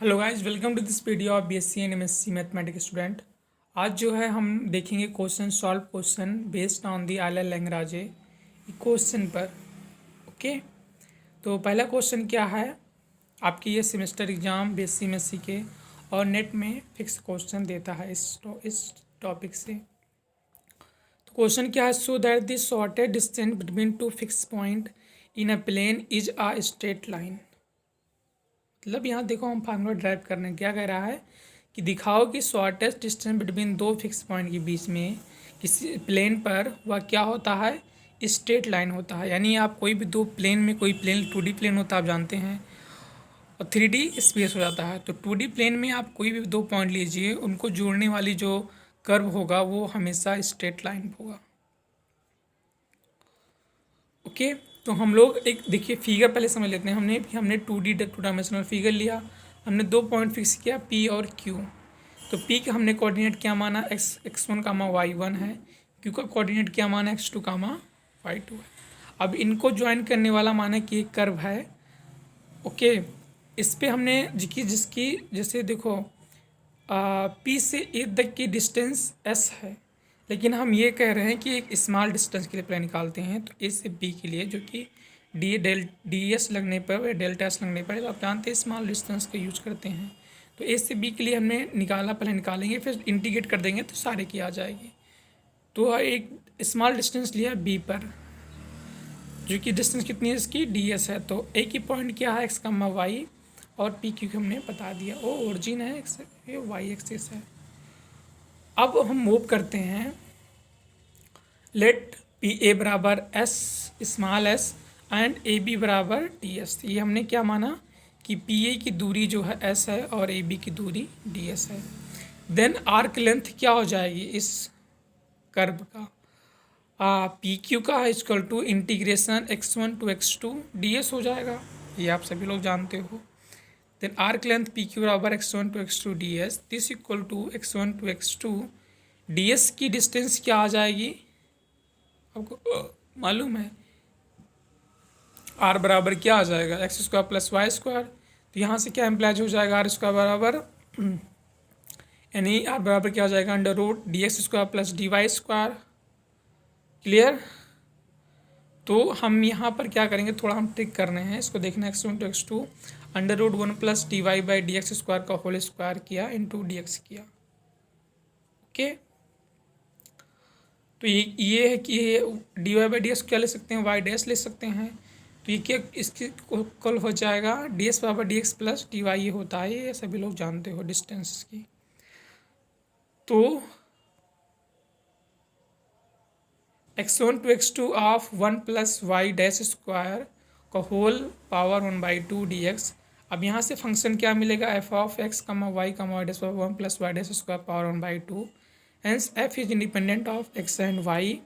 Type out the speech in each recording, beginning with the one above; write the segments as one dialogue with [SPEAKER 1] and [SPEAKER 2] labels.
[SPEAKER 1] Hello guys, welcome to this video of BSc and MSc mathematics student. आज जो है हम देखेंगे क्वेश्चन बेस्ड ऑन दी आला लैंग्राजे क्वेश्चन पर। ओके, तो पहला क्वेश्चन क्या है, आपके ये सेमेस्टर एग्ज़ाम बीएससी एमएससी के और नेट में फिक्स क्वेश्चन देता है इस टॉपिक से। तो क्वेश्चन क्या है, so that the shortest distance between two fix point in a plane is a straight line. मतलब यहाँ देखो, हम फार्मूला ड्राइव करने क्या कह रहा है कि दिखाओ कि शॉर्टेस्ट डिस्टेंस बिटवीन दो फिक्स पॉइंट के बीच में किसी प्लेन पर वह क्या होता है, स्ट्रेट लाइन होता है। यानी आप कोई भी दो प्लेन में, कोई प्लेन 2D प्लेन होता है आप जानते हैं, और 3D स्पेस हो जाता है। तो 2D प्लेन में आप कोई भी दो पॉइंट लीजिए, उनको जोड़ने वाली जो कर्व होगा वो हमेशा स्ट्रेट लाइन होगा। ओके, तो हम लोग एक देखिए फिगर पहले समझ लेते हैं। हमने 2D टू डायमेंशनल फिगर लिया, हमने दो पॉइंट फिक्स किया P और Q। तो P का हमने कोऑर्डिनेट क्या माना, x1 कामा y1 है, Q का कोऑर्डिनेट क्या माना, x2 कामा y2 है। अब इनको ज्वाइन करने वाला माना कि एक कर्व है। ओके, इस पे हमने जिसकी जैसे देखो P से A तक की डिस्टेंस s है, लेकिन हम ये कह रहे हैं कि एक स्मॉल डिस्टेंस के लिए प्लान निकालते हैं। तो A से B के लिए जो कि डी एस लगने पर या डेल्टा एस लगने पर, तो आप जानते हैं स्मॉल डिस्टेंस का यूज करते हैं। तो A से B के लिए हमने निकाला, पहले निकालेंगे फिर इंटीग्रेट कर देंगे तो सारे की आ जाएगी। तो एक स्मॉल डिस्टेंस लिया B पर, जो कि डिस्टेंस कितनी है इसकी, डी एस है। तो A की पॉइंट क्या है, x कम्मा वाई, और P क्यू हमने बता दिया, ओ ओरिजिन है, x ये वाई एक्सिस है। अब हम मूव करते हैं, लेट पी ए बराबर s small s and A B बराबर डी एस। ये हमने क्या माना कि पी ए की दूरी जो है एस है और ए बी की दूरी डी एस है। देन आर्क लेंथ क्या हो जाएगी इस कर्व का, पी क्यू का है equal to integration x1 to x2 d s हो जाएगा, ये आप सभी लोग जानते हो। Then arc length P Q बराबर x1 to x2 d s, this equal to x1 to x2 d s की डिस्टेंस क्या आ जाएगी, आपको मालूम है आर बराबर क्या आ जाएगा, x square plus y square. तो यहाँ से क्या एम्प्लाइज हो जाएगा, आर स्क्वायर बराबर यानी आर बराबर क्या हो जाएगा, under root d x square plus d y square. Clear. तो हम यहाँ पर क्या करेंगे, थोड़ा हम ट्रिक कर रहे हैं, इसको देखना, x1 to x2 under root 1 plus d y by d x square का होल स्क्वायर किया इंटू डी एक्स किया। ओके, तो ये है कि d y by d x क्या ले सकते हैं, वाई डैश ले सकते हैं। तो ये क्या इसके कल हो जाएगा, डी एस बराबर d x plus d y, ये होता है, ये सभी लोग जानते हो डिस्टेंस की। तो x1 to x2 of 1 plus y dash square का होल पावर 1/2 dx। अब यहाँ से फंक्शन क्या मिलेगा, f of x comma y dash power 1 plus y dash square power 1/2। Hence f is independent of x and y.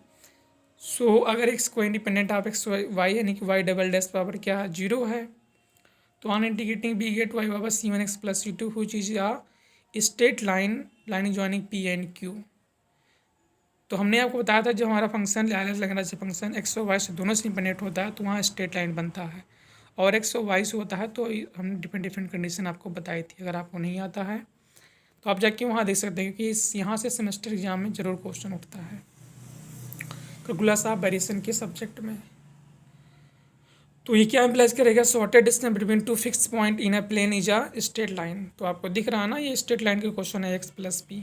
[SPEAKER 1] So अगर x को independent of x Y यानी कि वाई डबल डैश पावर क्या है, 0 है। तो on integrating we get y power c1x plus c2 which is a straight line joining P and Q. तो हमने आपको बताया था जब हमारा फंक्शन लाइनस लैग्रेंज फंक्शन एक्स और वाई से दोनों से इंडिपेंडेंट होता है तो वहाँ स्ट्रेट लाइन बनता है, और एक्स और वाई से होता है तो हमने डिफरेंट कंडीशन आपको बताई थी। अगर आपको नहीं आता है तो आप जाके वहाँ देख सकते हैं, क्योंकि यहाँ से सेमेस्टर एग्जाम में ज़रूर क्वेश्चन उठता है कैलकुलस ऑफ वेरिएशन के सब्जेक्ट में। तो ये क्या इम्प्लाइज करेगा, shortest distance between two fix point in a plane is a straight line. तो आपको दिख रहा है ना, ये स्ट्रेट लाइन का क्वेश्चन है एक्स प्लस पी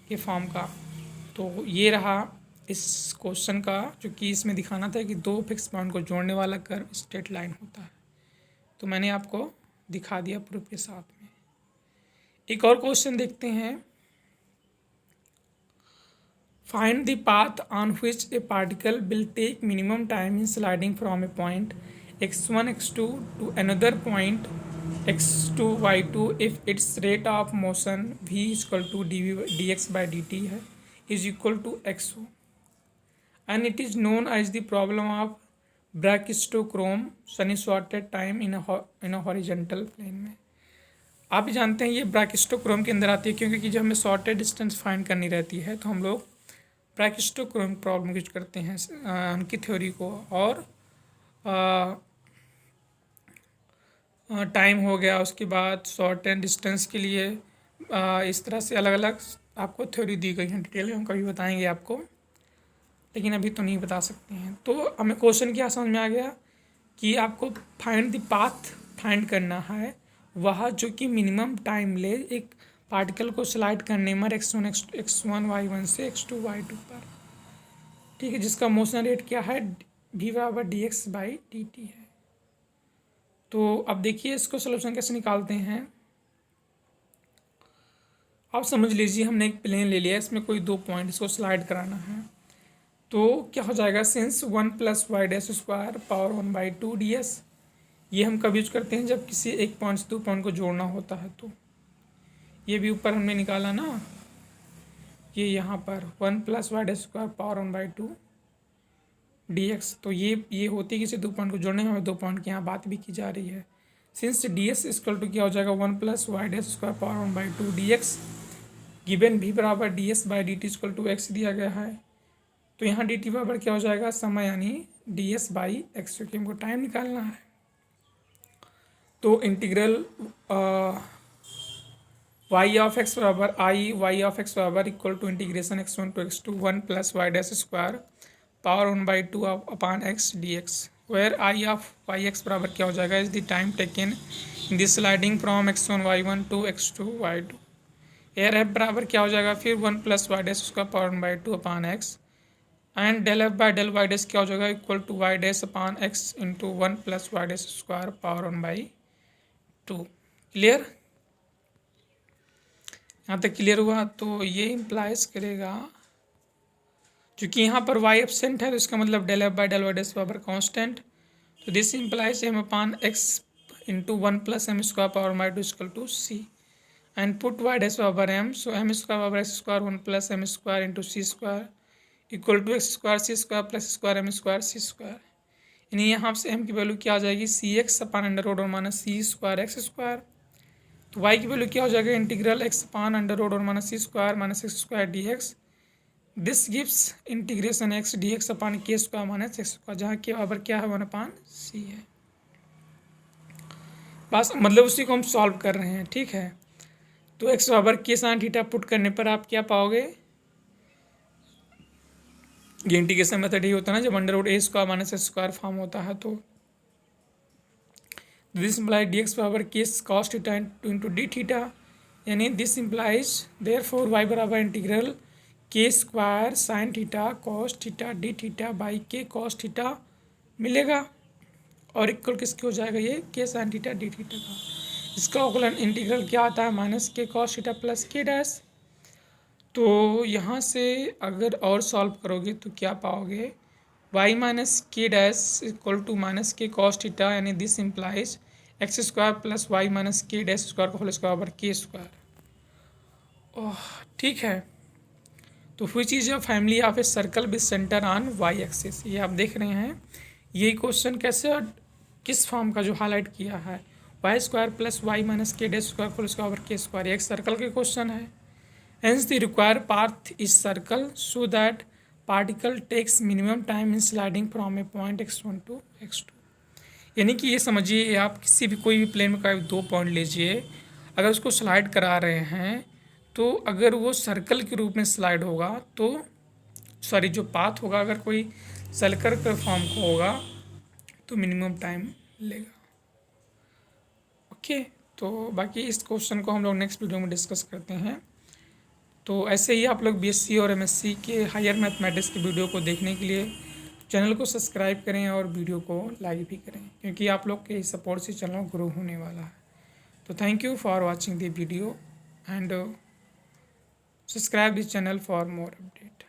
[SPEAKER 1] के फॉर्म का। तो ये रहा इस क्वेश्चन का, जो कि इसमें दिखाना था कि दो फिक्स पॉइंट को जोड़ने वाला कर्व स्ट्रेट लाइन होता है। तो मैंने आपको दिखा दिया प्रूफ के साथ में। एक और क्वेश्चन देखते हैं, find the path on which a particle will take minimum time in sliding from a point x1 x2 to another point x2 y2 if its rate of motion v equal to dx by dt है is equal to xo, and it is known as the problem of brachistochrome sunny-shorted time in a horizontal plane में। आप ही जानते हैं ये ब्रैकिस्टोक्रोम के अंदर आती है, क्योंकि जब हमें शॉर्टेड डिस्टेंस फाइंड करनी रहती है तो हम लोग ब्रैकिस्टोक्रोम प्रॉब्लम यूज करते हैं उनकी थ्योरी को। और टाइम हो गया, उसके बाद शॉर्ट एंड डिस्टेंस के लिए इस तरह से अलग अलग आपको थ्योरी दी गई है। डिटेल में हम कभी बताएंगे आपको, लेकिन अभी तो नहीं बता सकते हैं। तो हमें क्वेश्चन क्या समझ में आ गया कि आपको फाइंड द पाथ फाइंड करना है, वह जो कि मिनिमम टाइम ले एक पार्टिकल को स्लाइड करने में x1 y1 से x2 y2 पर, ठीक है, जिसका मोशन रेट क्या है v/dx/dt है। तो अब देखिए इसको सोल्यूशन कैसे निकालते हैं। आप समझ लीजिए हमने एक प्लेन ले लिया, इसमें कोई 2 पॉइंट इसको स्लाइड कराना है। तो क्या हो जाएगा, सिंस 1 + y² पावर 1/2 ds, ये हम कब यूज करते हैं जब किसी एक पॉइंट से 2 पॉइंट को जोड़ना होता है। तो ये भी ऊपर हमने निकाला ना, ये यहाँ पर 1 + y² पावर 1/2 dx, तो ये होती है किसी 2 पॉइंट को जोड़ने में, हमें 2 पॉइंट की यहाँ बात भी की जा रही है। सिंस ds इक्वल टू क्या हो जाएगा 1 + y² power 1/2 dx, given v/ds/dt equal to x दिया गया है। तो यहाँ dt बराबर क्या हो जाएगा, समय, यानी ds/x, क्योंकि हमको टाइम निकालना है। तो इंटीग्रल y(x) बराबर i y(x) बराबर equal to integration x1 to x2 1 + y² power 1/2 upon x dx, where i(y(x) बराबर क्या हो जाएगा, is the time taken in this sliding from x1 y1 to x2 y2। Here f बराबर क्या हो जाएगा फिर 1 + y² power 1/2 upon x, and del f/del y' क्या हो जाएगा equal to y' upon x into 1 + y² power 1/2। Clear, यहाँ तक क्लियर हुआ। तो ये इम्प्लाइज करेगा, क्योंकि यहाँ पर y एब्सेंट है तो इसका मतलब del f/del y' बराबर कांस्टेंट, तो this implies m upon x into 1 + m² power 1/2 equal to c, and put y' बराबर m, सो m² बराबर x² 1 + m² into c² equal to x² c² + m² c², यानी यहाँ से m की value क्या आ जाएगी cx अपॉन अंडर रूट और माइनस c²x²। तो y की वैल्यू क्या हो जाएगा integral x upon under root और minus c² minus x² dx, this gives integration x dx upon k² minus x², जहाँ के बराबर क्या है 1/c है। बस मतलब उसी को हम सॉल्व कर रहे हैं, ठीक है। तो x बराबर k sin थीटा पुट करने पर आप क्या पाओगे, ये इंटीग्रेशन मेथड ही होता है ना जब under root a² minus x² form होता है। तो दिस इम्प्लाई dx बराबर k cos theta into D theta, यानी दिस इम्प्लाइज देयरफॉर y बराबर integral k² sin theta cos theta D theta by k cos theta मिलेगा, और equal किसके हो जाएगा ये k sin theta D theta का। इसका अवकलन इंटीग्रल क्या आता है minus k cos theta plus k dash. तो यहाँ से अगर और सॉल्व करोगे तो क्या पाओगे, y माइनस के डैश इक्वल टू माइनस के कॉस थीटा, यानी this implies x² plus y minus के डैश स्क्वायर का होल स्क्वायर बराबर k²। ओह ठीक है। तो which is your family of a circle with centre on y axis, ये आप देख रहे हैं। ये क्वेश्चन कैसे और किस फॉर्म का जो हाईलाइट किया है, y² प्लस y माइनस के डैश स्क्वायर होल स्क्वायर बराबर k², ये एक सर्कल के क्वेश्चन है। Hence the required path is circle so that particle takes minimum time in sliding from a point x1 to x2। यानी कि ये समझिए आप किसी भी कोई भी प्लेन में कभी 2 पॉइंट लीजिए, अगर उसको स्लाइड करा रहे हैं तो अगर वो सर्कल के रूप में स्लाइड होगा तो सॉरी जो पाथ होगा अगर कोई सर्कल के फॉर्म को होगा तो मिनिमम टाइम लेगा। ओके, तो बाकी इस क्वेश्चन को हम लोग नेक्स्ट वीडियो में डिस्कस करते हैं। तो ऐसे ही आप लोग बीएससी और एमएससी के हायर मैथमेटिक्स के वीडियो को देखने के लिए चैनल को सब्सक्राइब करें और वीडियो को लाइक भी करें, क्योंकि आप लोग के सपोर्ट से चैनल ग्रो होने वाला है। तो thank you for watching the video and subscribe this channel for more update.